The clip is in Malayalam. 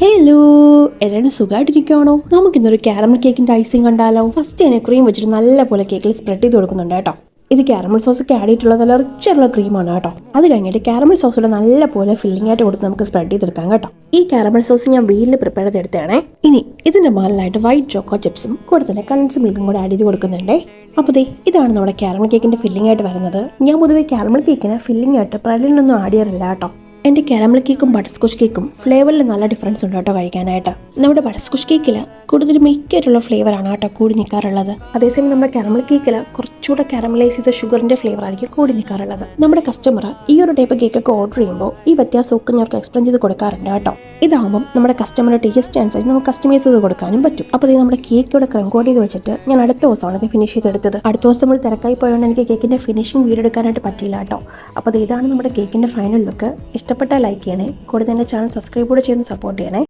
ഹലോ, എല്ലാവരും സുഖമായിട്ടിരിക്കുകയാണോ? നമുക്കിന്നൊരു കാരമൽ കേക്കിൻ്റെ ഐസിങ് കണ്ടാലോ? ഫസ്റ്റ് ഞാൻ ക്രീം വെച്ചിട്ട് നല്ലപോലെ കേക്കിൽ സ്പ്രെഡ് ചെയ്ത് കൊടുക്കുന്നുണ്ട് കേട്ടോ. ഇത് കാരമൽ സോസ് ഒക്കെ ആഡ് ചെയ്തിട്ടുള്ള നല്ല റിച്ചുള്ള ക്രീമാണ് കേട്ടോ. അത് കഴിഞ്ഞിട്ട് കാരമൽ സോസിൽ നല്ലപോലെ ഫില്ലിംഗ് ആയിട്ട് കൊടുത്ത് നമുക്ക് സ്പ്രെഡ് ചെയ്തെടുക്കാം കേട്ടോ. ഈ കാരമൽ സോസ് ഞാൻ വീട്ടിൽ പ്രിപ്പയർ ചെയ്തെടുത്തതാണേ. ഇനി ഇതിന്റെ മുകളിലായിട്ട് വൈറ്റ് ചോക്കോ ചിപ്സും കൂടെ തന്നെ കണ്ടൻസ് മിൽക്കും കൂടെ ആഡ് ചെയ്ത് കൊടുക്കുന്നുണ്ടേ. അപ്പോൾ ഇതാണ് നമ്മുടെ കാരമൽ കേക്കിന്റെ ഫില്ലിംഗ് ആയിട്ട് വരുന്നത്. ഞാൻ പൊതുവെ കാരമൽ കേക്കിന് ഫില്ലിംഗ് ആയിട്ട് പ്രലിനൊന്നും ആഡ് ചെയ്യാറില്ല കേട്ടോ. എൻ്റെ കാരമൽ കേക്കും ബട്ടർസ്കോച്ച് കേക്കും ഫ്ലേവറിൽ നല്ല ഡിഫറൻസ് ഉണ്ട് കേട്ടോ കഴിക്കാനായിട്ട്. നമ്മുടെ ബട്ടർസ്കോച്ച് കേക്കിൽ കൂടുതൽ മിൽക്കായിട്ടുള്ള ഫ്ലേവറാണ് കേട്ടോ കൂടി നിൽക്കാറുള്ളത്. അതേസമയം നമ്മുടെ കാരമൽ കേക്കിൽ കുറച്ചുകൂടെ കാരമലൈസ് ചെയ്ത ഷുഗറിൻ്റെ ഫ്ലേവർ ആയിരിക്കും കൂടി നിൽക്കാറുള്ളത്. നമ്മുടെ കസ്റ്റമർ ഈ ഒരു ടൈപ്പ് കേക്കൊക്കെ ഓർഡർ ചെയ്യുമ്പോൾ ഈ വ്യത്യാസമൊക്കെ ഞങ്ങൾക്ക് എക്സ്പ്ലെയിൻ ചെയ്ത് കൊടുക്കാറുണ്ട് കേട്ടോ. ഇതാകുമ്പം നമ്മുടെ കസ്റ്റമറുടെ ടേസ്റ്റ് അനുസരിച്ച് നമുക്ക് കസ്റ്റമൈസ് ചെയ്ത് കൊടുക്കാനും പറ്റും. അപ്പോൾ നമ്മുടെ കേക്ക് ഇവിടെ ക്രംകോട്ട് ചെയ്ത് വെച്ചിട്ട് ഞാൻ അടുത്ത ദിവസമാണ് ഇത് ഫിനിഷ് ചെയ്തെടുത്തത്. അടുത്ത ദിവസം നമ്മൾ തിരക്കായി പോയതുകൊണ്ട് എനിക്ക് കേക്കിൻ്റെ ഫിനിഷിംഗ് വീഡിയോ എടുക്കാനായിട്ട് പറ്റിയില്ല കേട്ടോ. അപ്പോൾ ഇതാണ് നമ്മുടെ കേക്കിൻ്റെ ഫൈനൽ ലുക്ക്. ഇഷ്ടപ്പെട്ടാൽ ലൈക്ക് ചെയ്യണേ. കൂടെ തന്നെ ചാനൽ സബ്സ്ക്രൈബ് കൂടെ ചെയ്ത് സപ്പോർട്ട് ചെയ്യണേ.